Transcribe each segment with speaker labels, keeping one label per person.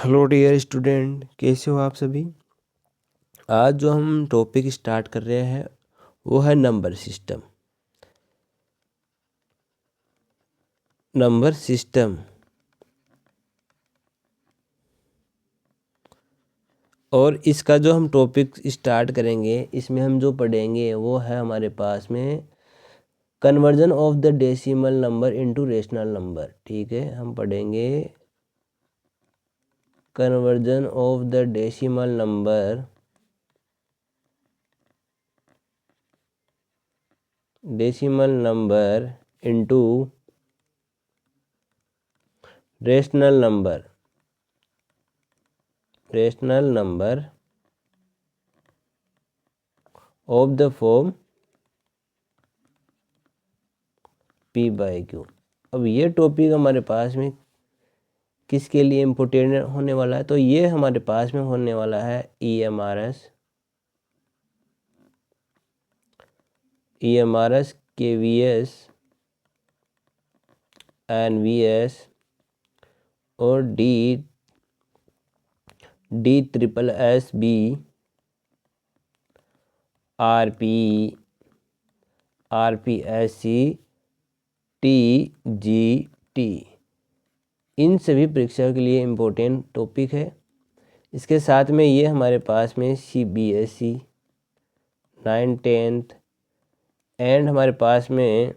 Speaker 1: Hello dear student, कैसे हो आप सभी। आज जो हम टॉपिक स्टार्ट कर रहे हैं वो है नंबर सिस्टम। नंबर सिस्टम और इसका जो हम टॉपिक स्टार्ट करेंगे इसमें हम जो पढ़ेंगे वो है हमारे पास में conversion of the decimal number into rational number. ठीक है, हम पढ़ेंगे conversion of the decimal number into rational number of the form P/Q। अब ये टॉपिक हमारे पास में किसके लिए इम्पोर्टेंट होने वाला है, तो ये हमारे पास में होने वाला है EMRS, KVS, NVS और DSSB, RPE, RPSC, TGT। इन सभी परीक्षाओं के लिए इम्पोर्टेंट टॉपिक है। इसके साथ में ये हमारे पास में CBSE 9th 10th एंड हमारे पास में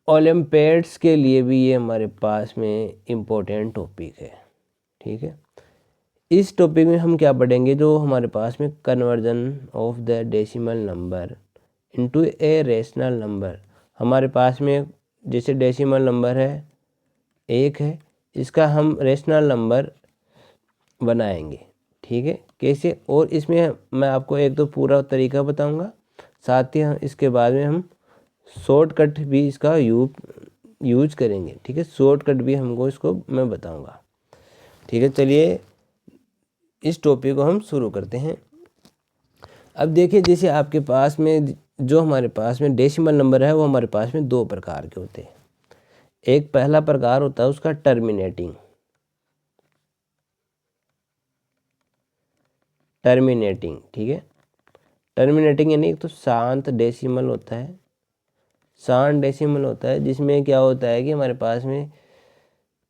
Speaker 1: ओलंपियाड्स के लिए भी ये हमारे पास में इम्पोर्टेंट टॉपिक है। ठीक है, इस टॉपिक में हम क्या पढ़ेंगे, जो हमारे पास में conversion of the decimal number into a rational number. हमारे पास में जैसे डेसिमल नंबर है 1 है, इसका हम रेशनल नंबर बनाएंगे। ठीक है, कैसे, और इसमें मैं आपको एक तो पूरा तरीका बताऊंगा, साथ ही इसके बाद में हम शॉर्टकट भी इसका यूज करेंगे। ठीक है, शॉर्टकट भी हमको इसको मैं बताऊंगा। ठीक है, चलिए इस टॉपिक को हम शुरू करते हैं। अब देखिए, जैसे आपके पास में जो हमारे पास में डेसिमल नंबर है वो हमारे पास में 2 प्रकार के होते हैं। एक पहला प्रकार होता है उसका टर्मिनेटिंग। ठीक है, टर्मिनेटिंग यानी एक तो शांत डेसिमल होता है। जिसमें क्या होता है कि हमारे पास में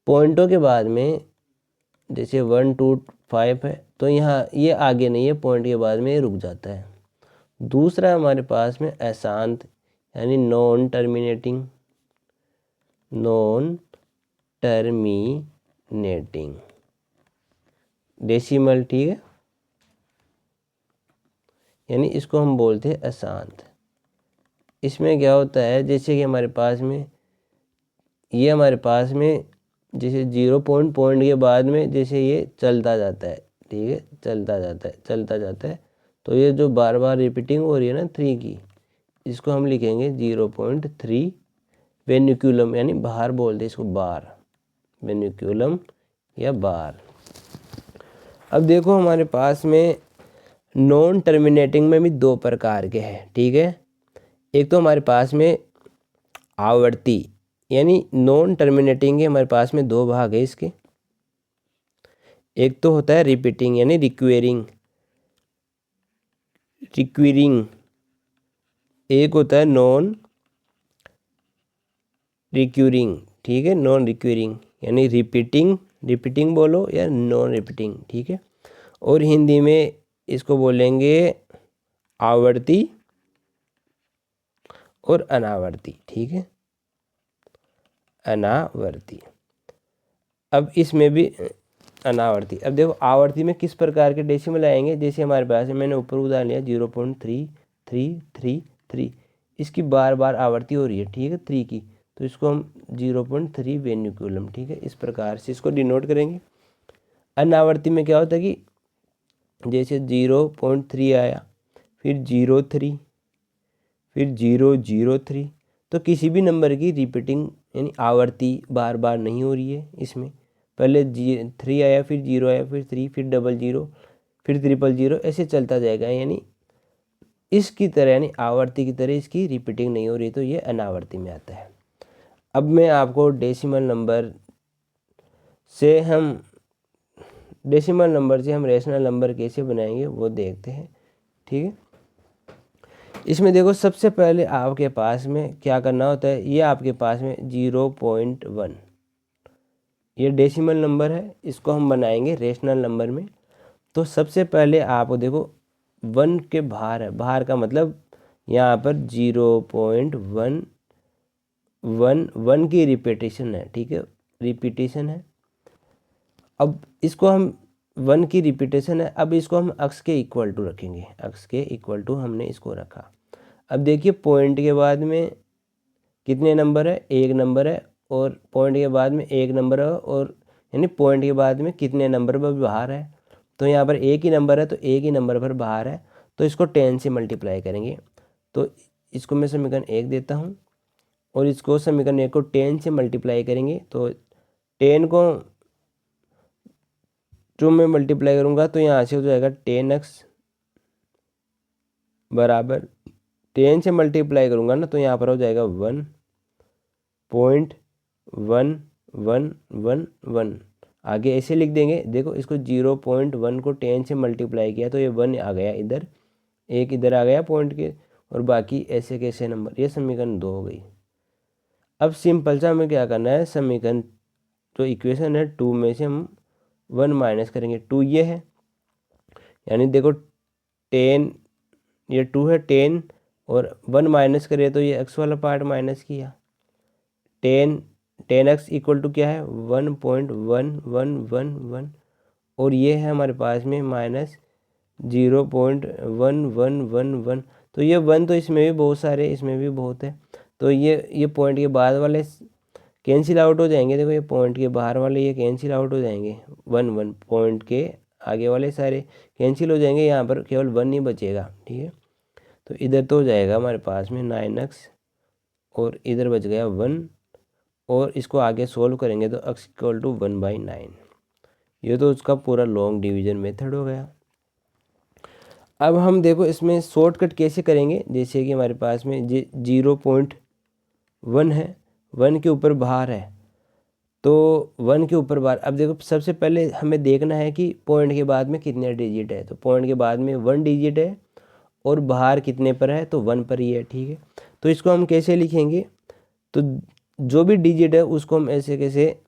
Speaker 1: पॉइंटों के बाद में जैसे 1 2 5 है तो यहाँ ये आगे नहीं है, पॉइंट के बाद में ये रुक जाता है। दूसरा हमारे पास में अशांत यानी नॉन टर्मिनेटिंग डेसिमल। ठीक है, यानी इसको हम बोलते हैं अशांत। इसमें क्या होता है, जैसे कि हमारे पास में ये हमारे पास में जैसे 0 पॉइंट के बाद में जैसे ये चलता जाता है। ठीक है, चलता जाता है तो ये जो बार बार रिपीटिंग हो रही है ना 3 की, इसको हम लिखेंगे 0.3 वेन्यूक्यूलम, यानी बार बोलते हैं इसको, बार, वेन्यूक्यूलम या बार। अब देखो हमारे पास में नॉन टर्मिनेटिंग में भी 2 प्रकार के हैं। ठीक है, एक तो हमारे पास में आवर्ती, यानी नॉन टर्मिनेटिंग के हमारे पास में 2 भाग है इसके। एक तो होता है रिपीटिंग यानी रिक्वेरिंग, एक होता है नॉन रिक्यूरिंग। ठीक है, नॉन रिक्यूरिंग यानी रिपीटिंग बोलो या नॉन रिपीटिंग। ठीक है, और हिंदी में इसको बोलेंगे आवर्ती और अनावर्ती। ठीक है, अनावर्ती। अब इसमें भी अनावर्ती। अब देखो आवर्ती में किस प्रकार के डेसिमल आएंगे, जैसे हमारे पास है, मैंने ऊपर उदाहरण लिया 0.3333, इसकी बार बार आवर्ती हो रही है। ठीक है, 3 की, तो इसको हम 0.3 वेन्यूक्यूलम। ठीक है, इस प्रकार से इसको डिनोट करेंगे। अनावर्ती में क्या होता है कि जैसे 0.3 आया, फिर 0.3, फिर 0.03, तो किसी भी नंबर की रिपीटिंग यानी आवर्ती बार बार नहीं हो रही है। इसमें पहले 3 आया, फिर 0 आया, फिर 3, फिर 00, फिर 000, ऐसे चलता जाएगा। यानी इसकी तरह यानी आवर्ती की तरह इसकी रिपीटिंग नहीं हो रही, तो ये अनावर्ती में आता है। अब मैं आपको डेसिमल नंबर से हम डेसिमल नंबर से हम रेशनल नंबर कैसे बनाएंगे वो देखते हैं। ठीक है, इसमें देखो सबसे पहले आपके पास में क्या करना होता है, ये आपके पास में 0.1 ये डेसिमल नंबर है, इसको हम बनाएंगे रेशनल नंबर में। तो सबसे पहले आप देखो 1 के बाहर है, बाहर का मतलब यहाँ पर 0.1 की रिपीटेशन है। ठीक है, रिपीटेशन है। अब इसको हम 1 की रिपीटेशन है, अब इसको हम अक्स के इक्वल टू रखेंगे, अक्स के इक्वल टू हमने इसको रखा। अब देखिए पॉइंट के बाद में कितने नंबर है, एक नंबर है, और पॉइंट के बाद में एक नंबर है, और यानी पॉइंट के बाद में कितने नंबर पर बाहर है, तो यहाँ पर एक ही नंबर है, तो एक ही नंबर पर बाहर है, तो इसको 10 से मल्टीप्लाई करेंगे। तो इसको मैं समीकरण 1 देता हूँ, और इसको समीकरण 1 को 10 से मल्टीप्लाई करेंगे, तो 10 को 2 में मल्टीप्लाई करूँगा तो यहाँ से हो जाएगा 10x बराबर 10 से मल्टीप्लाई करूँगा ना, तो यहाँ पर हो जाएगा 1.1111। आगे ऐसे लिख देंगे, देखो इसको 0.1 को 10 से मल्टीप्लाई किया तो ये 1 आ गया इधर, एक इधर आ गया पॉइंट के, और बाकी ऐसे कैसे नंबर, ये समीकरण 2 हो गई। अब सिंपल सा हमें क्या करना है, समीकरण जो इक्वेशन है 2 में से हम 1 माइनस करेंगे। 2 ये है, यानी देखो 10 ये 2 है, 10 और 1 माइनस करें तो ये एक्स वाला पार्ट माइनस किया। 10x इक्वल टू क्या है 1.1111, और ये है हमारे पास में माइनस 0.1111। तो ये 1 तो इसमें भी बहुत सारे, इसमें भी बहुत है, तो ये पॉइंट के बाद वाले कैंसिल आउट हो जाएंगे। देखो ये पॉइंट के बाहर वाले ये कैंसिल आउट हो जाएंगे, 1 पॉइंट के आगे वाले सारे कैंसिल हो जाएंगे, यहाँ पर केवल 1 ही बचेगा। ठीक है, तो इधर तो हो जाएगा हमारे पास में 9x, और इधर बच गया 1, और इसको आगे सोल्व करेंगे तो x इक्वल टू 1/9। ये तो उसका पूरा लॉन्ग डिवीजन मेथड हो गया। अब हम देखो इसमें शॉर्टकट कैसे करेंगे, जैसे कि हमारे पास में 0.1 है, 1 के ऊपर बाहर है, तो 1 के ऊपर बाहर। अब देखो सबसे पहले हमें देखना है कि पॉइंट के बाद में कितने डिजिट है, तो पॉइंट के बाद में 1 डिजिट है, और बाहर कितने पर है, तो 1 पर ही है। ठीक है, तो इसको हम कैसे लिखेंगे, तो जो भी डिजिट है उसको हम ऐसे कैसे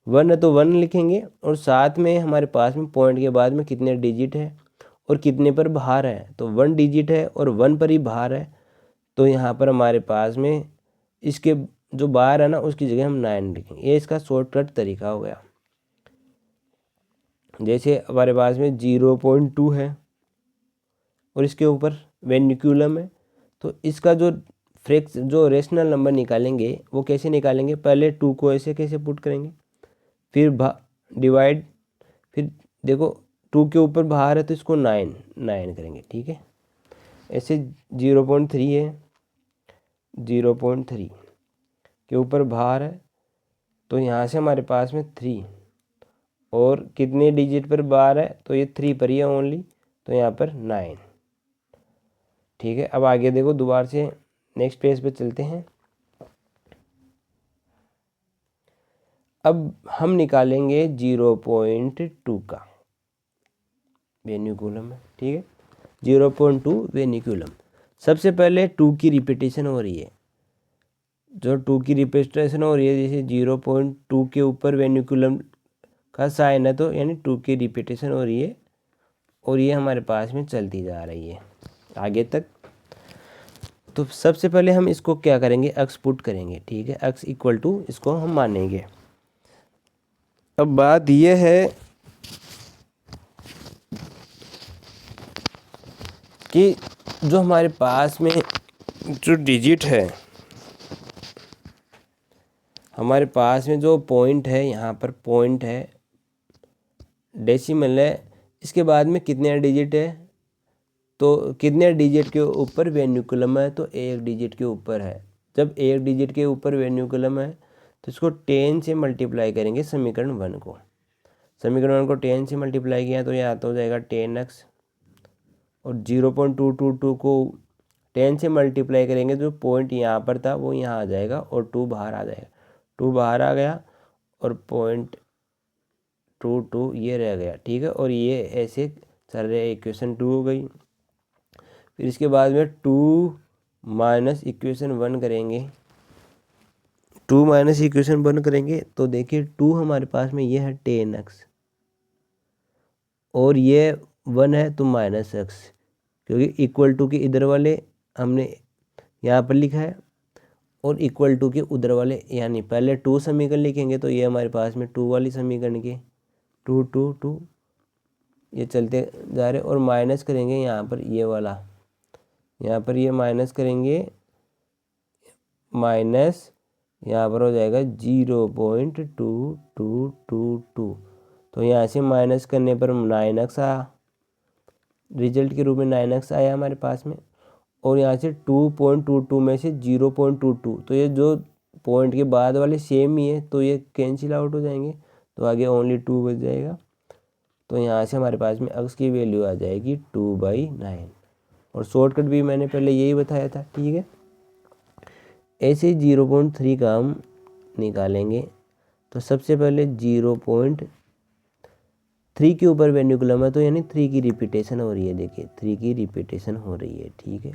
Speaker 1: 1 है तो 1 लिखेंगे, और साथ में हमारे पास में पॉइंट के बाद में कितने डिजिट है और कितने पर बाहर है, तो 1 डिजिट है और 1 पर ही बाहर है, तो यहाँ पर हमारे पास में इसके जो बाहर है ना उसकी जगह हम 9 लिखेंगे। ये इसका शॉर्टकट तरीका हो गया। जैसे हमारे पास में 0.2 है और इसके ऊपर वेनिकुलम है, तो इसका जो रेशनल नंबर निकालेंगे वो कैसे निकालेंगे, पहले 2 को ऐसे कैसे पुट करेंगे, फिर डिवाइड, फिर देखो 2 के ऊपर बाहर है तो इसको 9 करेंगे। ठीक है, ऐसे 0.3 है, 0.3 के ऊपर बाहर है, तो यहाँ से हमारे पास में 3, और कितने डिजिट पर बाहर है, तो ये 3 पर ही है ओनली, तो यहाँ पर 9। ठीक है, अब आगे देखो दोबारा से नेक्स्ट पेज पे चलते हैं। अब हम निकालेंगे 0.2 का वेनिकुलम है। ठीक है, 0.2 वेनिकुलम। सबसे पहले 2 की रिपीटेशन हो रही है, जो 2 की रिपीटेशन हो रही है, जैसे 0.2 के ऊपर वेनिकुलम का साइन है, तो यानी 2 की रिपीटेशन हो रही है, और ये हमारे पास में चलती जा रही है आगे तक। तो सबसे पहले हम इसको क्या करेंगे, एक्स पुट करेंगे। ठीक है, एक्स इक्वल टू इसको हम मानेंगे। अब बात यह है कि जो हमारे पास में जो डिजिट है, हमारे पास में जो पॉइंट है, यहाँ पर पॉइंट है, डेसिमल है, इसके बाद में कितने डिजिट है, तो कितने डिजिट के ऊपर वेनिकुलम है, तो एक डिजिट के ऊपर है। जब एक डिजिट के ऊपर वेनिकुलम है तो इसको 10 से मल्टीप्लाई करेंगे समीकरण 1 को। समीकरण 1 को 10 से मल्टीप्लाई किया तो यहाँ तो हो जाएगा 10x, और 0.222 को 10 से मल्टीप्लाई करेंगे, जो पॉइंट यहाँ पर था वो यहाँ आ जाएगा, और 2 बाहर आ जाएगा, 2 बाहर आ गया, और 0.22 ये रह गया, ठीक है। और ये ऐसे चल रहा है, इक्वेशन 2 हो गई। फिर इसके बाद में 2 माइनस इक्वेशन 1 करेंगे, 2 माइनस इक्वेशन 1 करेंगे तो देखिए 2 हमारे पास में ये है 10x और ये 1 है तो -x, क्योंकि इक्वल टू के इधर वाले हमने यहाँ पर लिखा है और इक्वल टू के उधर वाले, यानी पहले 2 समीकरण लिखेंगे तो ये हमारे पास में 2 वाली समीकरण के 2 2 2 ये चलते जा रहे, और माइनस करेंगे यहाँ पर ये वाला, यहाँ पर ये माइनस करेंगे, माइनस यहाँ पर हो जाएगा 0.2222। तो यहाँ से माइनस करने पर 9x आया, रिजल्ट के रूप में 9x आया हमारे पास में। और यहाँ से 2.22 में से 0.22, तो ये जो पॉइंट के बाद वाले सेम ही है तो ये कैंसिल आउट हो जाएंगे, तो आगे ओनली 2 बच जाएगा। तो यहाँ से हमारे पास में x की वैल्यू आ जाएगी 2/9, और शॉर्टकट भी मैंने पहले यही बताया था, ठीक है। ऐसे 0.3 का हम निकालेंगे तो सबसे पहले 0.3 के ऊपर वेन्युकुलम है तो यानी 3 की रिपीटेशन हो रही है, देखिए 3 की रिपीटेशन हो रही है, ठीक है।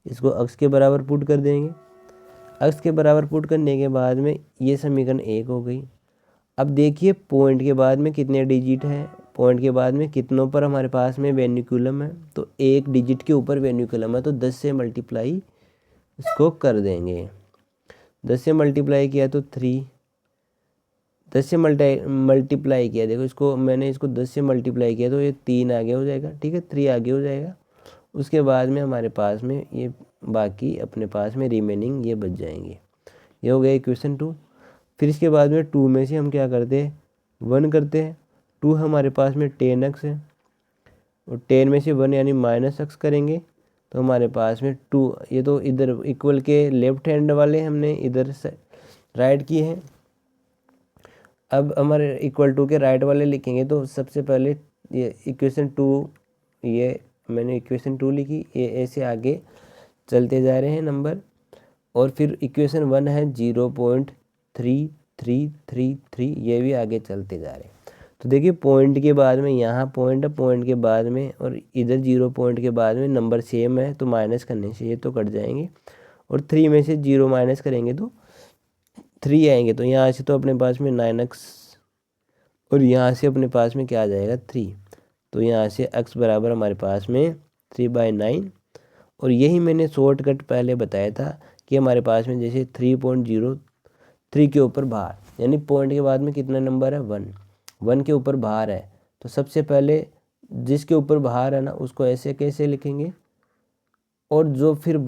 Speaker 1: इसको अक्स के बराबर पुट कर देंगे। अक्स के बराबर पुट करने के बाद में ये समीकरण 1 हो गई। अब देखिए पॉइंट के बाद में कितने डिजिट हैं, पॉइंट के बाद में कितनों पर हमारे पास में वेन्युकुलम है, तो 1 डिजिट के ऊपर वेन्युकुलम है तो 10 से मल्टीप्लाई इसको कर देंगे। 10 से मल्टीप्लाई किया तो 3, 10 से मल्टीप्लाई किया, देखो इसको मैंने इसको 10 से मल्टीप्लाई किया तो ये 3 आगे हो जाएगा, ठीक है, 3 आगे हो जाएगा। उसके बाद में हमारे पास में ये बाकी अपने पास में रिमेनिंग ये बच जाएंगे। ये हो गया इक्वेशन 2। फिर इसके बाद में 2 में से हम क्या करते हैं, 1 करते हैं। 2 हमारे पास में 10x है और 10 में से 1 यानी -x करेंगे तो हमारे पास में 2, ये तो इधर इक्वल के लेफ्ट हैंड वाले हमने इधर से राइट किए हैं। अब हमारे इक्वल टू के राइट वाले लिखेंगे तो सबसे पहले ये इक्वेशन 2, ये मैंने इक्वेशन 2 लिखी, ये ऐसे आगे चलते जा रहे हैं नंबर। और फिर इक्वेशन 1 है 0.3333, ये भी आगे चलते जा रहे हैं। तो देखिए पॉइंट के बाद में यहाँ पॉइंट है, पॉइंट के बाद में और इधर 0 पॉइंट के बाद में नंबर सेम है तो माइनस करने से ये तो कट जाएंगे, और 3 में से 0 माइनस करेंगे तो 3 आएंगे। तो यहाँ से तो अपने पास में 9x और यहाँ से अपने पास में क्या आ जाएगा 3, तो यहाँ से x बराबर हमारे पास में 3/9। और यही मैंने शॉर्टकट पहले बताया था कि हमारे पास में जैसे 3.03 के ऊपर बाहर, यानी पॉइंट के बाद में कितना नंबर है 1 के ऊपर बाहर है, तो सबसे पहले जिसके ऊपर बाहर है ना उसको ऐसे कैसे लिखेंगे, और जो फिर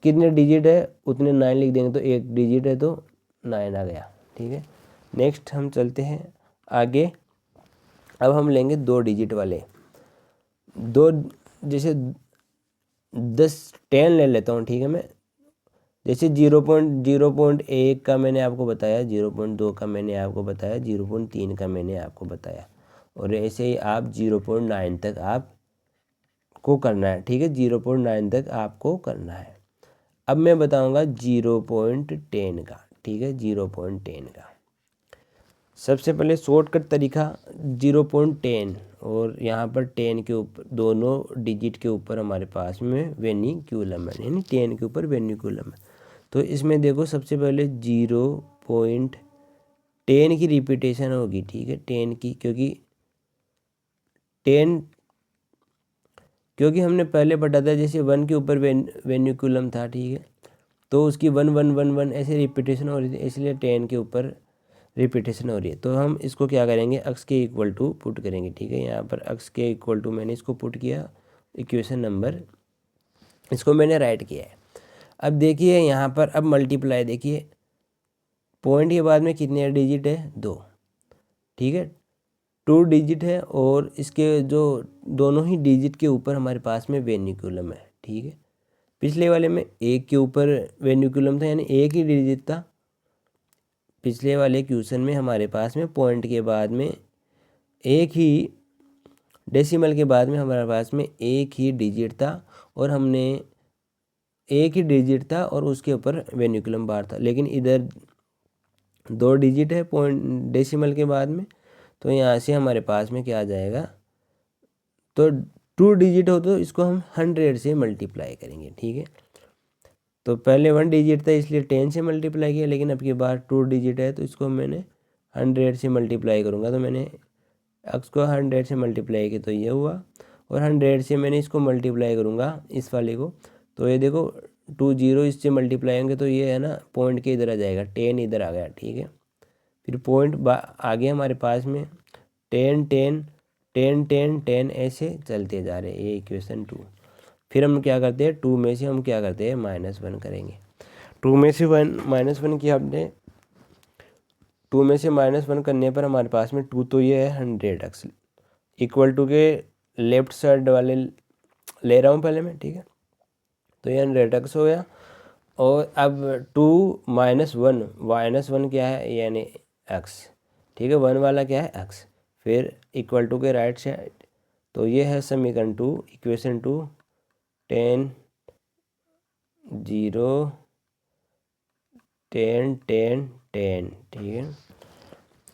Speaker 1: कितने डिजिट है उतने 9 लिख देंगे, तो 1 डिजिट है तो 9 आ गया, ठीक है। नेक्स्ट हम चलते हैं आगे। अब हम लेंगे 2 डिजिट वाले, दो जैसे 10 ले लेता हूँ, ठीक है। मैं जैसे 0.1 का मैंने आपको बताया, 0.2 का मैंने आपको बताया, 0.3 का मैंने आपको बताया, और ऐसे ही आप 0.9 तक आपको करना है, ठीक है। 0.9 तक आपको करना है। अब मैं बताऊंगा 0.10 का, ठीक है, 0.10 का। सबसे पहले शॉर्टकट तरीका 0.10, और यहाँ पर 10 के ऊपर दोनों डिजिट के ऊपर हमारे पास में वेनिकुलम है, यानी 10 के ऊपर वेनिकुलम है। तो इसमें देखो सबसे पहले 0.10 की रिपीटेशन होगी, ठीक है, 10 की, क्योंकि हमने पहले पढ़ा था जैसे 1 के ऊपर वेनिकुलम था, ठीक है, तो उसकी 1 1 1 1 ऐसे रिपीटेशन हो रही थी, इसलिए 10 के ऊपर रिपीटेशन हो रही है। तो हम इसको क्या करेंगे, x के इक्वल टू पुट करेंगे, ठीक है। यहाँ पर x के इक्वल टू मैंने इसको पुट किया, इक्वेशन नंबर इसको मैंने राइट किया है। अब देखिए यहाँ पर अब मल्टीप्लाई, देखिए पॉइंट के बाद में कितने डिजिट है 2, ठीक है, 2 डिजिट है, और इसके जो दोनों ही डिजिट के ऊपर हमारे पास में वेनिकुलम है, ठीक है। पिछले वाले में 1 के ऊपर वेनिकुलम था, यानी 1 ही डिजिट था। पिछले वाले क्वेश्चन में हमारे पास में पॉइंट के बाद में एक ही डेसिमल के बाद में हमारे पास में एक ही डिजिट था, और हमने एक ही डिजिट था और उसके ऊपर वेनिकुलम बार था। लेकिन इधर 2 डिजिट है पॉइंट डेसिमल के बाद में, तो यहाँ से हमारे पास में क्या आ जाएगा, तो 2 डिजिट हो तो इसको हम 100 से मल्टीप्लाई करेंगे। ठीक है, तो पहले 1 डिजिट था इसलिए 10 से मल्टीप्लाई किया, लेकिन अब की बार 2 डिजिट है तो इसको मैंने 100 से मल्टीप्लाई करूँगा। तो मैंने x को 100 से मल्टीप्लाई किया तो ये हुआ, और 100 से मैंने इसको मल्टीप्लाई करूँगा इस वाले को, तो ये देखो 2 0 इससे मल्टीप्लाई होंगे तो ये है ना पॉइंट के इधर आ जाएगा, 10 इधर आ गया। ठीक है, फिर पॉइंट आगे हमारे पास में 10 10 10 10 10 ऐसे चलते जा रहे हैं, ये इक्वेशन 2। फिर हम क्या करते हैं, 2 में से हम क्या करते हैं -1 करेंगे। 2 में से -1 किया हमने, 2 में से -1 करने पर हमारे पास में 2 तो ये है 100x इक्वल टू के लेफ्ट साइड वाले ले रहा हूँ पहले मैं। ठीक है, तो ये 100x हो गया, और अब 2 -1 क्या है यानी x। ठीक है, 1 वाला क्या है x, फिर इक्वल टू के राइट साइड, तो ये है समीकरण 2 इक्वेशन 2 10 0 10 10 10। ठीक है,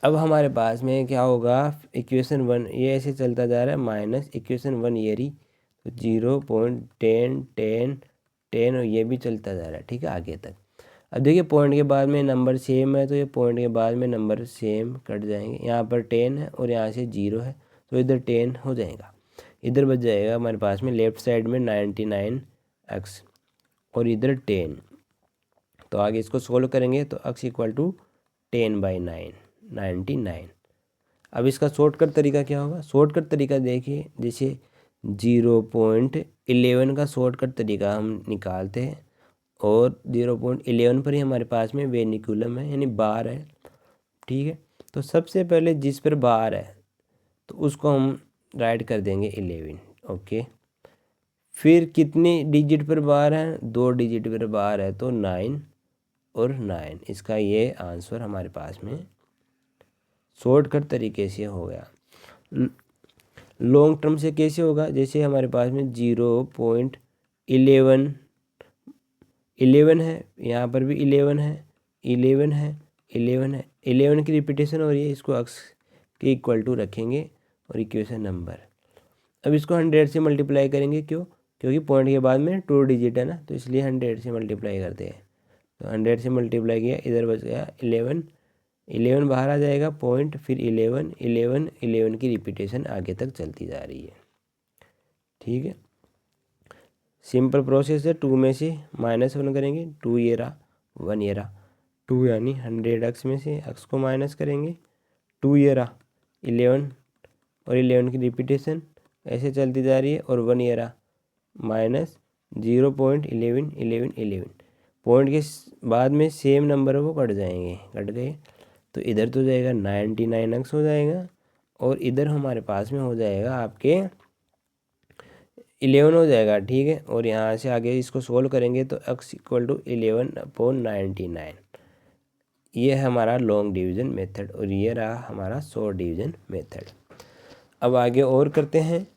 Speaker 1: अब हमारे पास में क्या होगा, इक्वेशन 1 ये ऐसे चलता जा रहा है माइनस इक्वेशन 1 ये रही, तो 0.10 10 10 और ये भी चलता जा रहा है। ठीक है, आगे तक। अब देखिए पॉइंट के बाद में नंबर सेम है, तो ये पॉइंट के बाद में नंबर सेम कट जाएंगे। यहाँ पर 10 है और यहाँ से 0 है, तो इधर 10 हो जाएगा, इधर बच जाएगा हमारे पास में लेफ्ट साइड में 99x और इधर 10। तो आगे इसको सोल्व करेंगे तो x इक्वल टू 10/9 99। अब इसका शॉर्टकट तरीका क्या होगा, शॉर्टकट तरीका देखिए, जैसे 0.11 का शॉर्टकट तरीका हम निकालते हैं, और 0.11 पर ही हमारे पास में वेनिकुलम है यानी बार है। ठीक है, तो सबसे पहले जिस पर बार है तो उसको हम राइट कर देंगे 11। ओके, फिर कितनी डिजिट पर बार है, 2 डिजिट पर बार है, तो 9 और 9। इसका ये आंसर हमारे पास में शॉर्टकट तरीके से हो गया। लॉन्ग टर्म से कैसे होगा, जैसे हमारे पास में 0.11 है, यहाँ पर भी 11 है, 11 है, 11 है, 11 की रिपीटेशन हो रही है, इसको x के इक्वल टू रखेंगे और इक्वेशन नंबर। अब इसको 100 से मल्टीप्लाई करेंगे, क्यों, क्योंकि पॉइंट के बाद में 2 डिजिट है ना, तो इसलिए 100 से मल्टीप्लाई करते हैं। तो 100 से मल्टीप्लाई किया, इधर बच गया 11 बाहर आ जाएगा पॉइंट, फिर 11 की रिपीटेशन आगे तक चलती जा रही है। ठीक है, सिंपल प्रोसेस है। 2 में से -1 करेंगे, 2 ये रहा, 1 ये रहा, 2 यानी 100x में से x को माइनस करेंगे, 2 ये रहा 11 और 11 की रिपीटेशन ऐसे चलती जा रही है, और 1 ये रहा -0.11 पॉइंट के बाद में सेम नंबर वो कट जाएंगे, कट गए, तो इधर तो जाएगा 99x हो जाएगा, और इधर हमारे पास में हो जाएगा आपके 11 हो जाएगा। ठीक है, और यहाँ से आगे इसको सोल्व करेंगे तो x इक्वल टू 11/99। ये है हमारा लॉन्ग डिवीज़न मेथड, और ये रहा हमारा शॉर्ट डिवीज़न मेथड। अब आगे और करते हैं।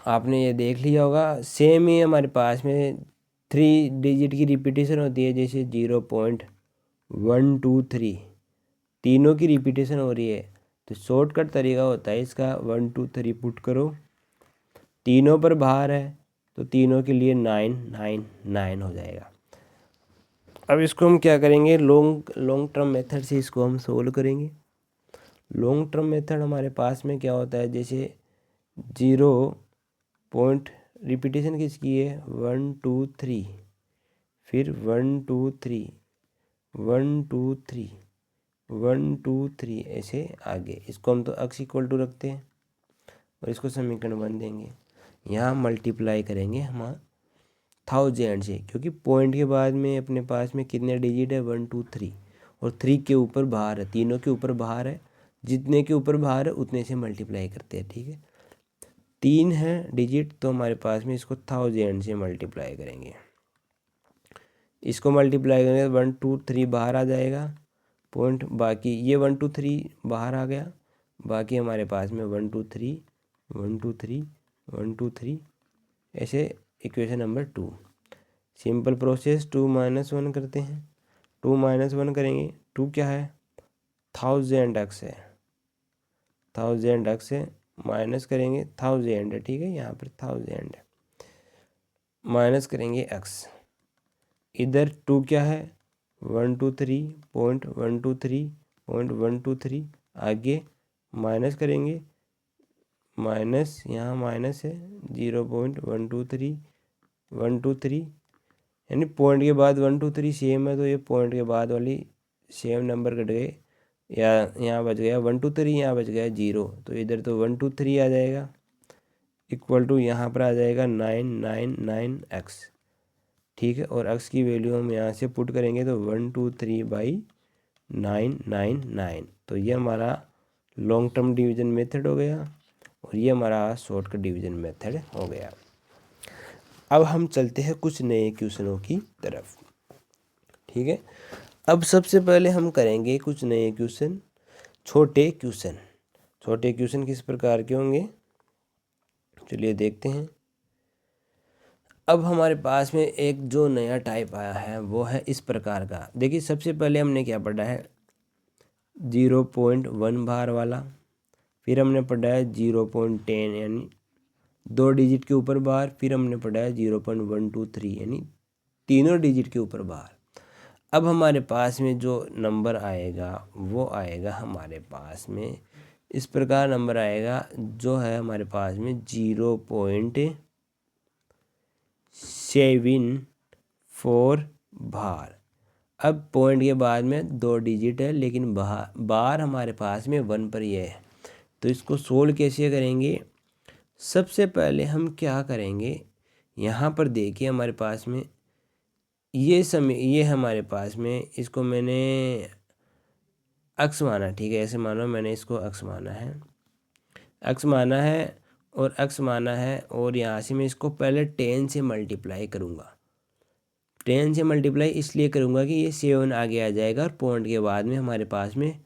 Speaker 1: आपने ये देख लिया होगा, सेम ही हमारे पास में 3 डिजिट की रिपीटेशन होती है, जैसे 0.123 तीनों की रिपीटेशन हो रही है, तो शॉर्टकट तरीका होता है इसका 1 2 3 पुट करो, तीनों पर बाहर है तो तीनों के लिए 9 9 9 हो जाएगा। अब इसको हम क्या करेंगे, लॉन्ग टर्म मेथड से इसको हम सोल्व करेंगे। लॉन्ग टर्म मेथड हमारे पास में क्या होता है, जैसे 0 पॉइंट रिपीटेशन किसकी है 1 2 3, फिर 1 2 3 1 2 3 1 2 3 ऐसे आगे। इसको हम तो x इक्वल टू रखते हैं और इसको समीकरण 1 देंगे। यहाँ मल्टीप्लाई करेंगे हम 1000 से, क्योंकि पॉइंट के बाद में अपने पास में कितने डिजिट है 1 2 3, और 3 के ऊपर बाहर है, तीनों के ऊपर बाहर है, जितने के ऊपर बाहर है उतने से मल्टीप्लाई करते हैं। ठीक है, 3 है डिजिट, तो हमारे पास में इसको 1000 से मल्टीप्लाई करेंगे। इसको मल्टीप्लाई करेंगे 1 2 3 बाहर आ जाएगा पॉइंट, बाकी ये 1 2 3 बाहर आ गया, बाकी हमारे पास में 1 2 3 1 2 3 1 2 3 ऐसे इक्वेशन नंबर 2। सिंपल प्रोसेस 2 - 1 करते हैं। 2 - 1 करेंगे, 2 क्या है 1000x है, 1000x है, माइनस करेंगे 1000 है, ठीक है, यहाँ पर 1000 है, माइनस करेंगे x, इधर 2 क्या है 123.123.123, आगे माइनस करेंगे, माइनस यहाँ माइनस है 0.123 यानी पॉइंट के बाद 123 सेम है, तो ये पॉइंट के बाद वाली सेम नंबर कट गए, या यहाँ बच गया 123, यहाँ बच गया 0, तो इधर तो 123 आ जाएगा, इक्वल टू यहाँ पर आ जाएगा 999x, ठीक है। और x की वैल्यू हम यहाँ से पुट करेंगे तो 123/999, तो ये हमारा लॉन्ग टर्म डिवीजन मेथड हो गया और ये हमारा शॉर्टकट डिवीजन मेथड हो गया। अब हम चलते हैं कुछ नए क्वेश्चनों की तरफ, ठीक है। अब सबसे पहले हम करेंगे कुछ नए क्वेश्चन, छोटे क्वेश्चन। छोटे क्वेश्चन किस प्रकार के होंगे, चलिए देखते हैं। अब हमारे पास में एक जो नया टाइप आया है वो है इस प्रकार का। देखिए सबसे पहले हमने क्या पढ़ा है 0.1 बार वाला, फिर हमने पढ़ा है 0.10 यानी 2 डिजिट के ऊपर बार, फिर हमने पढ़ा है 0.123 यानी तीनों डिजिट के ऊपर बार। अब हमारे पास में जो नंबर आएगा वो आएगा हमारे पास में इस प्रकार नंबर आएगा, जो है हमारे पास में 0.74 बार। अब पॉइंट के बाद में 2 डिजिट है, लेकिन बार हमारे पास में 1 पर ही है, तो इसको सोल्व कैसे करेंगे। सबसे पहले हम क्या करेंगे, यहाँ पर देखिए हमारे पास में ये हमारे पास में इसको मैंने x माना, ठीक है, ऐसे मानो मैंने इसको x माना है, x माना है और x माना है, और यहाँ से मैं इसको पहले 10 से मल्टीप्लाई करूँगा। 10 से मल्टीप्लाई इसलिए करूँगा कि ये 7 आगे आ जाएगा और पॉइंट के बाद में हमारे पास में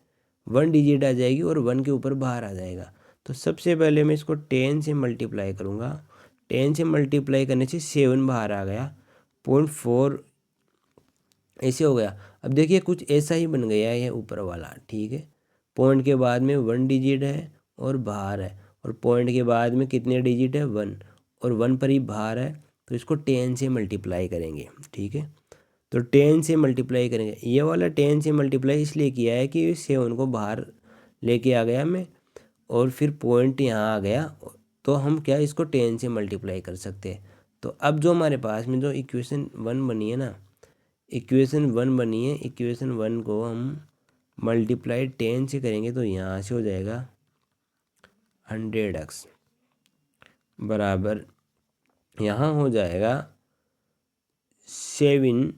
Speaker 1: 1 डिजिट आ जाएगी और 1 के ऊपर बाहर आ जाएगा। तो सबसे पहले मैं इसको 10 से मल्टीप्लाई करूँगा, 10 से मल्टीप्लाई करने से 7 बाहर आ गया, 0.4 ऐसे हो गया। अब देखिए कुछ ऐसा ही बन गया है ये ऊपर वाला, ठीक है, पॉइंट के बाद में 1 डिजिट है और बाहर है, और पॉइंट के बाद में कितने डिजिट है 1, और 1 पर ही बाहर है, तो इसको 10 से मल्टीप्लाई करेंगे, ठीक है। तो 10 से मल्टीप्लाई करेंगे, ये वाला 10 से मल्टीप्लाई इसलिए किया है कि 7 को बाहर लेके आ गया मैं, और फिर पॉइंट यहाँ आ गया, तो हम क्या इसको 10 से मल्टीप्लाई कर सकते हैं। तो अब जो हमारे पास में जो इक्वेशन 1 बनी है ना, इक्वेशन 1 बनी है, इक्वेशन 1 को हम मल्टीप्लाई 10 से करेंगे तो यहाँ से हो जाएगा 100x बराबर यहाँ हो जाएगा 7।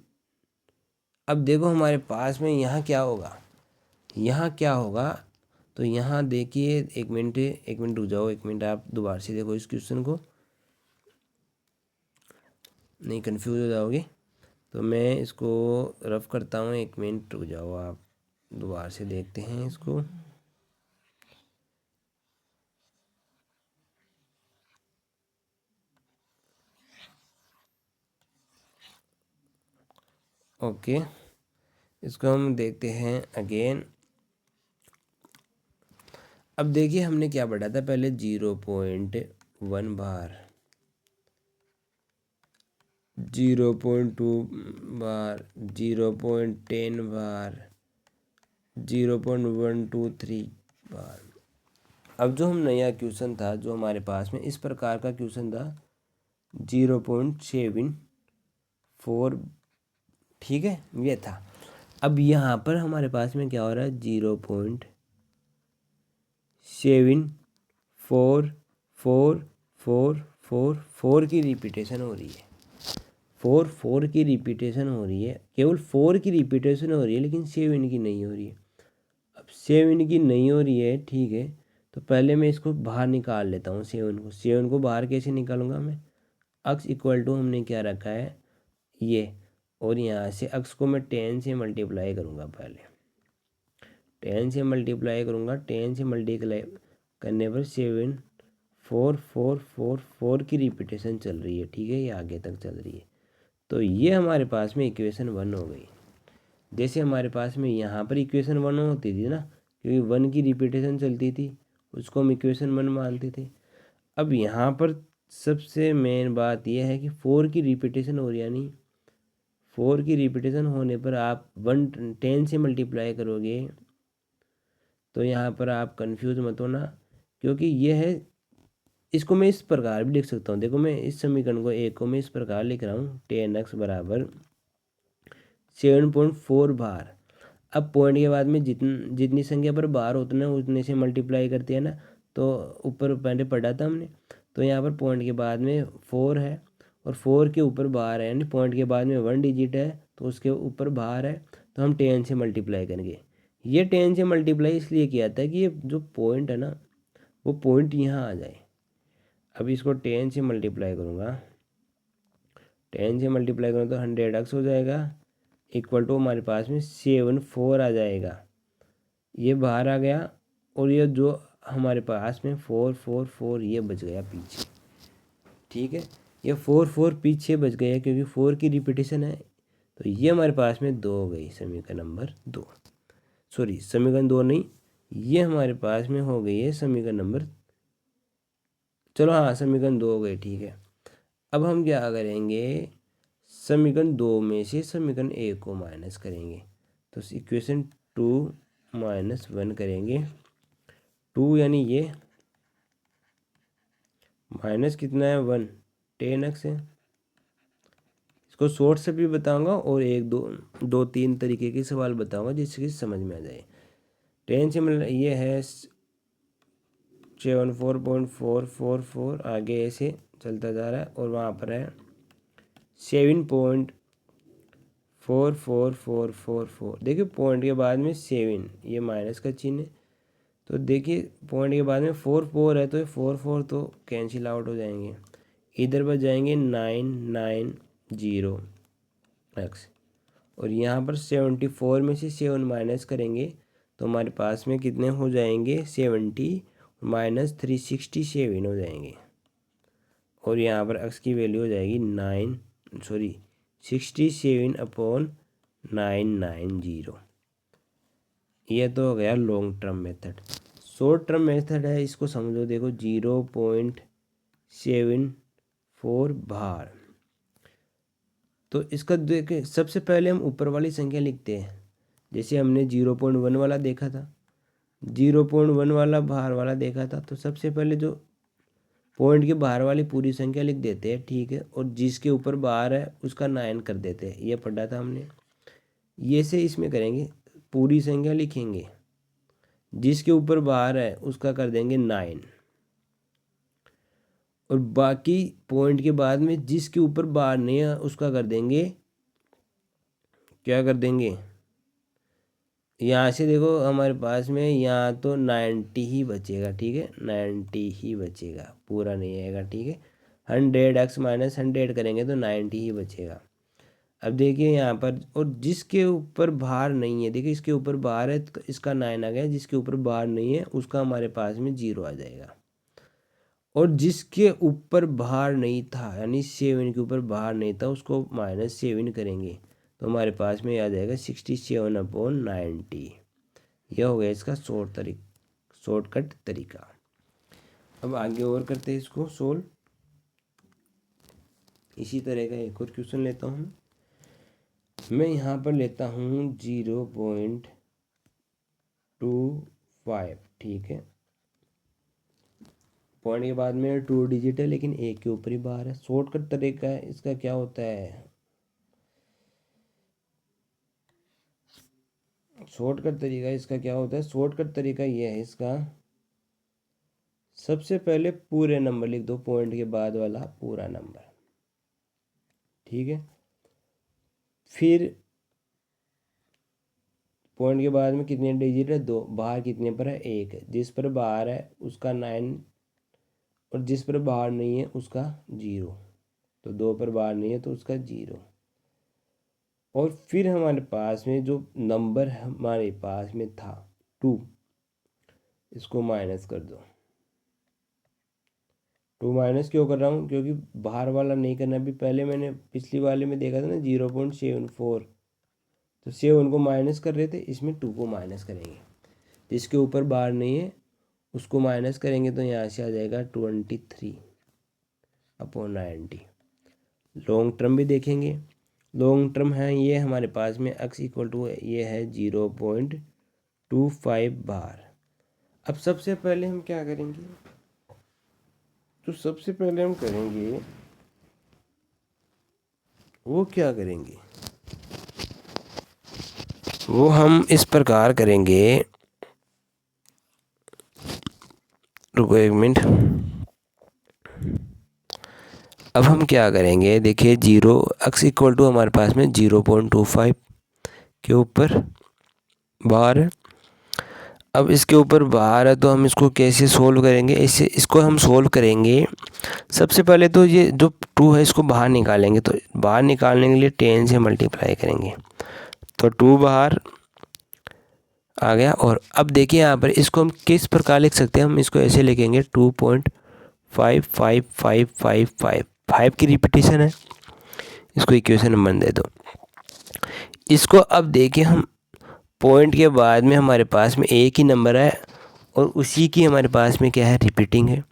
Speaker 1: अब देखो हमारे पास में यहाँ क्या होगा, यहाँ क्या होगा, तो यहाँ देखिए एक मिनट रुक जाओ, एक मिनट आप दोबारा से देखो इस क्वेश्चन को, नहीं कंफ्यूज हो जाओगे, तो मैं इसको रफ करता हूँ, एक मिनट रुक जाओ, आप दोबारा से देखते हैं इसको। ओके, इसको हम देखते हैं अगेन। अब देखिए हमने क्या पढ़ा था पहले 0.1 बार, 0.2 बार, 0.10 बार, 0.123 बार। अब जो हम नया क्वेश्चन था जो हमारे पास में इस प्रकार का क्वेश्चन था 0.74, ठीक है, ये था। अब यहाँ पर हमारे पास में क्या हो रहा है 0.744444 की रिपीटेशन हो रही है, 4 की रिपीटेशन हो रही है, केवल 4 की रिपीटेशन हो रही है, लेकिन 7 की नहीं हो रही है। अब 7 की नहीं हो रही है, ठीक है, तो पहले मैं इसको बाहर निकाल लेता हूँ 7 को बाहर कैसे निकालूंगा मैं, x इक्वल टू हमने क्या रखा है ये, और यहाँ से x को मैं 10 से मल्टीप्लाई करूँगा, पहले 10 से मल्टीप्लाई करूँगा, 10 से मल्टीप्लाई करने पर 7 4 4 4 4 की रिपीटेशन चल रही है, ठीक है, ये आगे तक चल रही है। तो ये हमारे पास में इक्वेशन 1 हो गई। जैसे हमारे पास में यहाँ पर इक्वेशन 1 होती थी ना, क्योंकि 1 की रिपीटेशन चलती थी, उसको हम इक्वेशन 1 मानते थे। अब यहाँ पर सबसे मेन बात यह है कि 4 की रिपीटेशन हो रही, यानी 4 की रिपीटेशन होने पर आप 10 से मल्टीप्लाई करोगे तो यहाँ पर आप कंफ्यूज मत होना, क्योंकि यह है, इसको मैं इस प्रकार भी लिख सकता हूँ। देखो, मैं इस समीकरण को एक को मैं इस प्रकार लिख रहा हूँ, 10x बराबर 7.4 बार। अब पॉइंट के बाद में जितनी संख्या पर बार होता है उतने से मल्टीप्लाई करते हैं ना, तो ऊपर पहले पढ़ा था हमने। तो यहाँ पर पॉइंट के बाद में 4 है और 4 के ऊपर बार है, यानी पॉइंट के बाद में 1 डिजिट है तो उसके ऊपर बार है, तो हम 10 से मल्टीप्लाई करेंगे। ये 10 से मल्टीप्लाई इसलिए किया था कि ये जो पॉइंट है ना, वो पॉइंट यहाँ आ जाए। अब इसको 10 से मल्टीप्लाई करूँगा, 10 से मल्टीप्लाई करूँ तो 100x हो जाएगा, इक्वल टू हमारे पास में 74 आ जाएगा। ये बाहर आ गया और ये जो हमारे पास में 4 ये बच गया पीछे। ठीक है, ये 4 पीछे बच गया क्योंकि 4 की रिपीटेशन है, तो ये हमारे पास में 2 हो गई, समीकरण नंबर 2। सॉरी, समीकरण 2 नहीं, ये हमारे पास में हो गई है समीकरण नंबर, चलो हाँ समीकरण 2 हो गई। ठीक है, अब हम क्या करेंगे, समीकरण 2 में से समीकरण 1 को माइनस करेंगे, तो इक्वेशन 2 माइनस 1 करेंगे। 2 यानी ये माइनस कितना है 1, 10x है। इसको शॉर्ट से भी बताऊंगा और एक दो तीन तरीके के सवाल बताऊंगा जिससे समझ में आ जाए। 10 से मतलब ये है 74.444, आगे ऐसे चलता जा रहा है और वहाँ पर है 7.44444। देखिए पॉइंट के बाद में 7, ये माइनस का चिन्ह है, तो देखिए पॉइंट के बाद में 4 है तो ये 4 तो कैंसिल आउट हो जाएंगे, इधर बच जाएंगे 990x, और यहाँ पर 74 में से 7 माइनस करेंगे तो हमारे पास में कितने हो जाएंगे, 70 माइनस 367 हो जाएंगे, और यहाँ पर x की वैल्यू हो जाएगी 67/990। यह तो हो गया long term method. Short term method है, इसको समझो, देखो 0.74 बार। तो इसका देखिए सबसे पहले हम ऊपर वाली संख्या लिखते हैं, जैसे हमने 0.1 वाला देखा था, 0.1 वाला बाहर वाला देखा था, तो सबसे पहले जो पॉइंट के बाहर वाली पूरी संख्या लिख देते हैं। ठीक है, और जिसके ऊपर बाहर है उसका 9 कर देते हैं, ये पढ़ा था हमने। ये से इसमें करेंगे, पूरी संख्या लिखेंगे, जिसके ऊपर बाहर है उसका कर देंगे 9, और बाकी पॉइंट के बाद में जिसके ऊपर बाहर नहीं है उसका कर देंगे, क्या कर देंगे, यहाँ से देखो हमारे पास में यहाँ तो 90 ही बचेगा। ठीक है, 90 ही बचेगा, पूरा नहीं आएगा। ठीक है, 100x माइनस 100 करेंगे तो 90 ही बचेगा। अब देखिए यहाँ पर, और जिसके ऊपर बाहर नहीं है, देखिए इसके ऊपर बाहर है तो इसका 9 आ गया, जिसके ऊपर बाहर नहीं है उसका हमारे पास में 0 आ जाएगा, और जिसके ऊपर बाहर नहीं था यानी 7 के ऊपर बाहर नहीं था उसको -7 करेंगे तो हमारे पास में आ जाएगा 67/90। यह हो गया इसका शॉर्टकट तरीका। अब आगे और करते हैं इसको सोल्व। इसी तरह का एक और क्वेश्चन लेता हूँ मैं, यहाँ पर लेता हूँ 0.25। ठीक है, पॉइंट के बाद में 2 डिजिट है लेकिन एक के ऊपर ही बाहर है। शॉर्टकट तरीका है इसका, क्या होता है, शॉर्टकट तरीका इसका क्या होता है, शॉर्टकट तरीका ये है इसका, सबसे पहले पूरे नंबर लिख दो, पॉइंट के बाद वाला पूरा नंबर। ठीक है, फिर पॉइंट के बाद में कितने डिजिट है, 2, बाहर कितने पर है, 1 है, जिस पर बाहर है उसका 9 और जिस पर बाहर नहीं है उसका 0, तो 2 पर बाहर नहीं है तो उसका 0। और फिर हमारे पास में जो नंबर हमारे पास में था 2, इसको माइनस कर दो, 2 माइनस क्यों कर रहा हूँ, क्योंकि बाहर वाला नहीं करना। अभी पहले मैंने पिछली वाले में देखा था ना 0.74, तो 7 को माइनस कर रहे थे, इसमें 2 को माइनस करेंगे। जिसके ऊपर बार नहीं है उसको माइनस करेंगे, तो यहाँ से आ जाएगा 23/90। लॉन्ग टर्म भी देखेंगे, लॉन्ग टर्म है ये हमारे पास में x इक्वल टू ये है 0.25 बार। अब सबसे पहले हम क्या करेंगे, तो सबसे पहले हम करेंगे वो क्या करेंगे, वो हम इस प्रकार करेंगे, रुको 1 मिनट। अब हम क्या करेंगे, देखिए x इक्वल टू हमारे पास में 0.25 के ऊपर बार है। अब इसके ऊपर बार है तो हम इसको कैसे सोल्व करेंगे, इसको हम सोल्व करेंगे। सबसे पहले तो ये जो 2 है इसको बाहर निकालेंगे, तो बाहर निकालने के लिए 10 से मल्टीप्लाई करेंगे, तो 2 बाहर आ गया। और अब देखिए यहाँ पर इसको हम किस प्रकार लिख सकते हैं, हम इसको ऐसे लिखेंगे 2.55555 5 की रिपीटेशन है, इसको इक्वेशन नंबर दे दो। इसको अब देखिए हम पॉइंट के बाद में हमारे पास में एक ही नंबर है और उसी की हमारे पास में क्या है, रिपीटिंग है,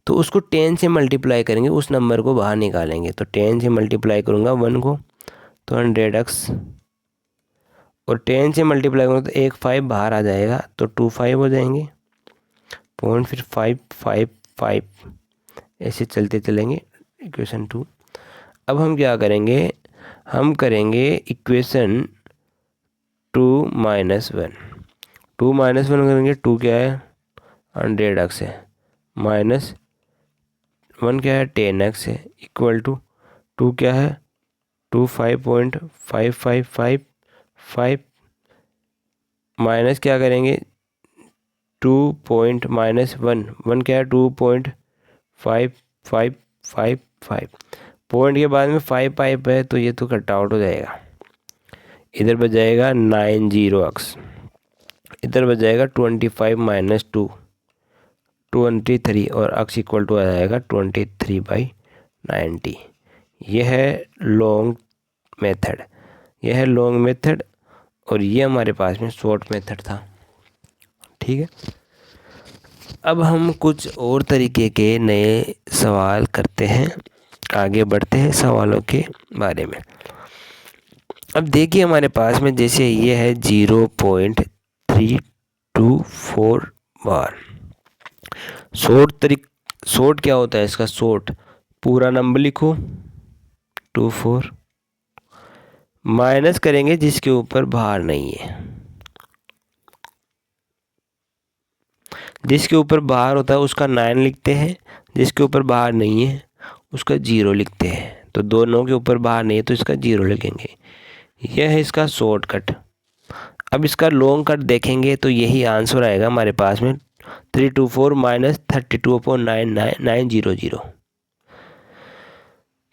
Speaker 1: तो उसको 10 से मल्टीप्लाई करेंगे, उस नंबर को बाहर निकालेंगे। तो 10 से मल्टीप्लाई करूँगा 1 को, तो 100x, और 10 से मल्टीप्लाई करूँगा तो 1 5 बाहर आ जाएगा, तो 2 5 हो जाएंगे, पॉइंट फिर 5 5 5 ऐसे चलते चलेंगे। इक्वेशन 2। अब हम क्या करेंगे, हम करेंगे इक्वेशन 2 माइनस 1। 2 माइनस 1 करेंगे, 2 क्या है 100x है, माइनस 1 क्या है 10x है, इक्वल टू 2 क्या है 25.5555 माइनस क्या करेंगे 2 पॉइंट माइनस 1 क्या है 2.5555 पॉइंट के बाद में 5 5 है, तो ये तो कट आउट हो जाएगा। इधर बच जाएगा 90x, इधर बच जाएगा 25 माइनस 2 23, और x इक्वल टू आ जाएगा 23/90। यह है लॉन्ग मेथड, यह है लॉन्ग मेथड, और ये हमारे पास में शॉर्ट मेथड था। ठीक है, अब हम कुछ और तरीके के नए सवाल करते हैं, आगे बढ़ते हैं सवालों के बारे में। अब देखिए हमारे पास में जैसे ये है 0.324 बार। शॉर्ट क्या होता है इसका, शॉर्ट पूरा नंबर लिखो 24, माइनस करेंगे जिसके ऊपर बाहर नहीं है, जिसके ऊपर बाहर होता है उसका 9 लिखते हैं, जिसके ऊपर बाहर नहीं है उसका 0 लिखते हैं। तो दोनों के ऊपर बाहर नहीं है तो इसका 0 लिखेंगे। यह है इसका शॉर्टकट। अब इसका लॉन्ग कट देखेंगे तो यही आंसर आएगा हमारे पास में 324 माइनस 32/900।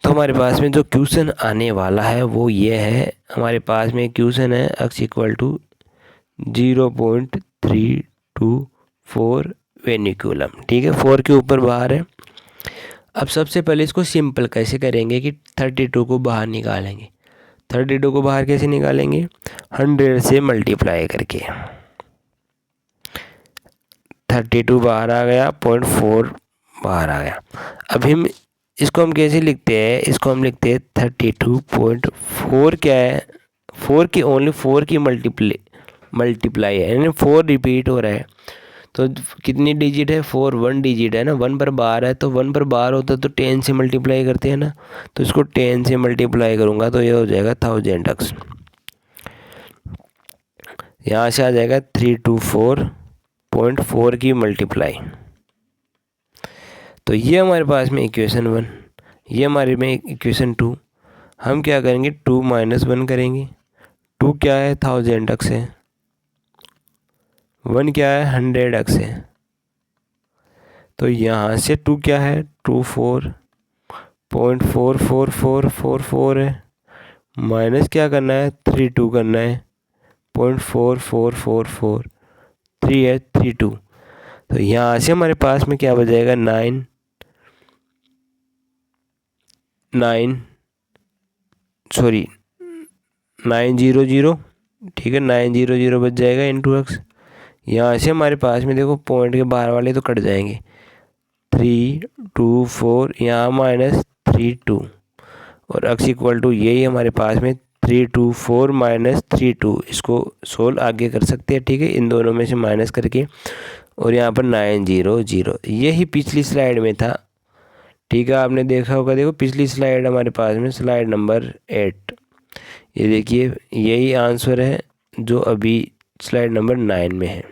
Speaker 1: तो हमारे पास में जो क्वेश्चन आने वाला है वो ये है, हमारे पास में क्वेश्चन है x इक्वल टू 0.324 वेनिकुलम। ठीक है, 4 के ऊपर बाहर है। अब सबसे पहले इसको सिंपल कैसे करेंगे कि 32 को बाहर निकालेंगे। 32 को बाहर कैसे निकालेंगे, 100 से मल्टीप्लाई करके। 32 बाहर आ गया, 0.4 बाहर आ गया। अब इसको हम कैसे लिखते हैं, इसको हम लिखते हैं 32.4 क्या है, 4 की ओनली 4 की मल्टीप्लाई है, यानी 4 रिपीट हो रहा है। तो कितनी डिजिट है, 4 1 डिजिट है ना, 1 पर बार है, तो 1 पर बार होता है तो 10 से मल्टीप्लाई करते हैं ना, तो इसको 10 से मल्टीप्लाई करूँगा तो ये हो जाएगा 1000x। यहाँ से आ जाएगा 324.4 की मल्टीप्लाई। तो ये हमारे पास में इक्वेशन 1, ये हमारे में इक्वेशन 2। हम क्या करेंगे 2 माइनस 1 करेंगे। 2 क्या है 1000x है, 1 क्या है 100x है, तो यहाँ से 2 क्या है 24.44444 है, माइनस क्या करना है 32 करना है 0.4444 3 है 32। तो यहाँ से हमारे पास में क्या बच जाएगा 9 900, ठीक है, 900 बच जाएगा इंटू एक्स। यहाँ से हमारे पास में देखो पॉइंट के बाहर वाले तो कट जाएंगे, 3 2 4, यहाँ -3 2, और एक्स इक्वल टू यही हमारे पास में 3 2 4 -3 2। इसको सोल्व आगे कर सकते हैं, ठीक है, इन दोनों में से माइनस करके। और यहाँ पर 900, यही पिछली स्लाइड में था, ठीक है, आपने देखा होगा। देखो पिछली स्लाइड हमारे पास में स्लाइड नंबर 8, ये देखिए यही आंसर है जो अभी स्लाइड नंबर 9 में है।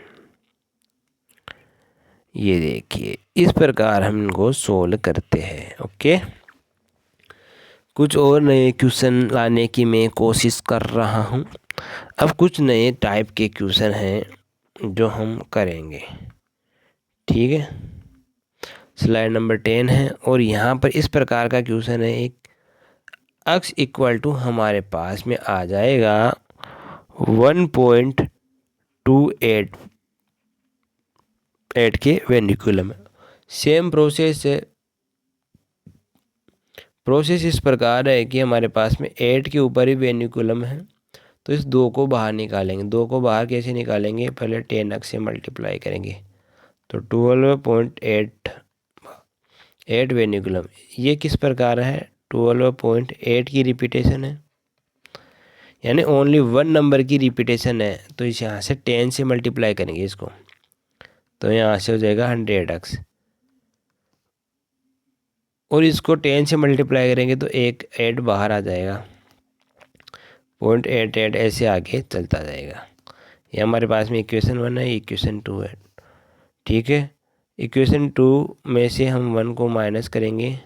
Speaker 1: ये देखिए इस प्रकार हम इनको सोल्व करते हैं। ओके, कुछ और नए क्वेश्चन लाने की मैं कोशिश कर रहा हूँ। अब कुछ नए टाइप के क्वेश्चन हैं जो हम करेंगे, ठीक है। स्लाइड नंबर 10 है और यहाँ पर इस प्रकार का क्वेश्चन है, एक x इक्वल टू हमारे पास में आ जाएगा 1.28 के वेनिकुलम। सेम प्रोसेस है, प्रोसेस इस प्रकार है कि हमारे पास में 8 के ऊपर ही वेनिकुलम है, तो इस 2 को बाहर निकालेंगे। 2 को बाहर कैसे निकालेंगे, पहले 10x से मल्टीप्लाई करेंगे तो 12.8 वेनिकुलम। ये किस प्रकार है, 12.8 की रिपीटेशन है, यानी ओनली 1 नंबर की रिपीटेशन है। तो इस यहाँ से 10 से मल्टीप्लाई करेंगे इसको, तो यहाँ से हो जाएगा 100x, और इसको 10 से मल्टीप्लाई करेंगे तो एक 8 बाहर आ जाएगा, 0.88 ऐसे आगे चलता जाएगा। ये हमारे पास में इक्वेशन 1 है, इक्वेशन 2 है, ठीक है। इक्वेशन 2 में से हम 1 को माइनस करेंगे,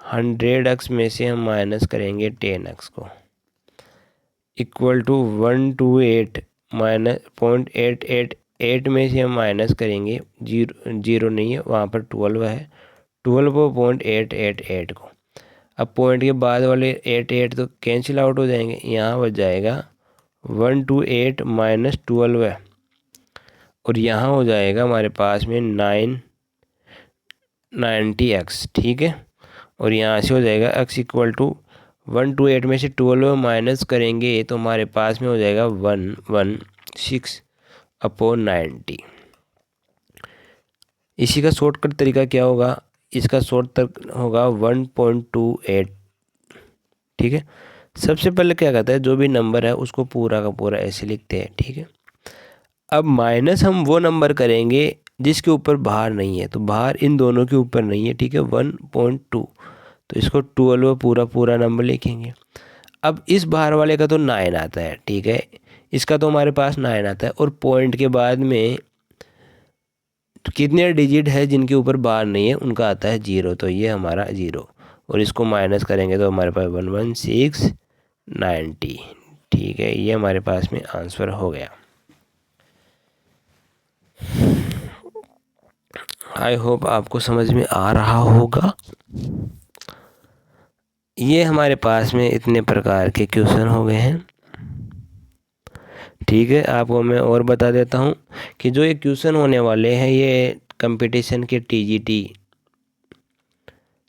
Speaker 1: 100x में से हम माइनस करेंगे 10x को, इक्वल टू 128 माइनस 0.888 में से हम माइनस करेंगे, जीरो नहीं है वहाँ पर 12 है, 12.888 को। अब पॉइंट के बाद वाले 88 तो कैंसिल आउट हो जाएंगे, यहाँ बच जाएगा 128 माइनस 12 है, और यहाँ हो जाएगा हमारे पास में 990x, ठीक है। और यहाँ से हो जाएगा x इक्वल टू 128 में से 12 माइनस करेंगे तो हमारे पास में हो जाएगा 116/90। इसी का शॉर्टकट तरीका क्या होगा, इसका शॉर्टकट होगा 1.28, ठीक है। सबसे पहले क्या कहता है, जो भी नंबर है उसको पूरा का पूरा ऐसे लिखते हैं, ठीक है। अब माइनस हम वो नंबर करेंगे जिसके ऊपर बाहर नहीं है, तो बाहर इन दोनों के ऊपर नहीं है, ठीक है, 1.2, तो इसको 12 पूरा नंबर लिखेंगे। अब इस बाहर वाले का तो 9 आता है, ठीक है, इसका तो हमारे पास 9 आता है, और पॉइंट के बाद में कितने डिजिट है जिनके ऊपर बार नहीं है, उनका आता है 0, तो ये हमारा 0, और इसको माइनस करेंगे तो हमारे पास 11690, ठीक है। ये हमारे पास में आंसर हो गया। आई होप आपको समझ में आ रहा होगा। ये हमारे पास में इतने प्रकार के क्वेश्चन हो गए हैं, ठीक है। आपको मैं और बता देता हूँ कि जो ये क्वेश्चन होने वाले हैं ये कंपटीशन के TGT,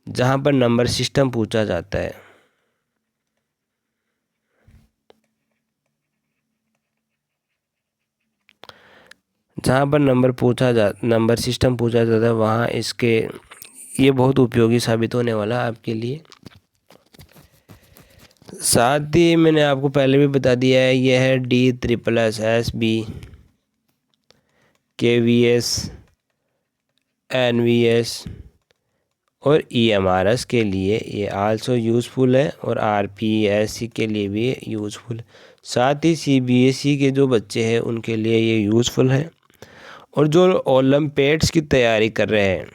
Speaker 1: जहाँ पर नंबर सिस्टम पूछा जाता है, नंबर सिस्टम पूछा जाता है, वहाँ इसके ये बहुत उपयोगी साबित होने वाला है आपके लिए। साथ ही मैंने आपको पहले भी बता दिया है, यह है DSSS KVS NVS और EMRS के लिए ये आल्सो यूज़फुल है, और RPSC के लिए भी यूज़फुल है। साथ ही CBSE के जो बच्चे हैं उनके लिए ये यूज़फुल है, और जो ओलंपियाड्स की तैयारी कर रहे हैं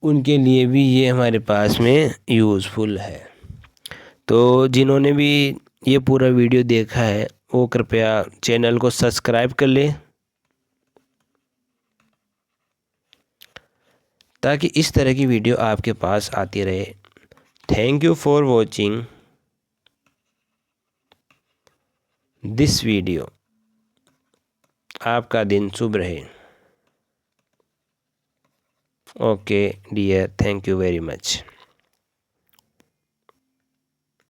Speaker 1: उनके लिए भी ये हमारे पास में यूज़फुल है। तो जिन्होंने भी ये पूरा वीडियो देखा है वो कृपया चैनल को सब्सक्राइब कर लें, ताकि इस तरह की वीडियो आपके पास आती रहे। Thank you for watching this video. आपका दिन शुभ रहे। Okay dear, thank you very much.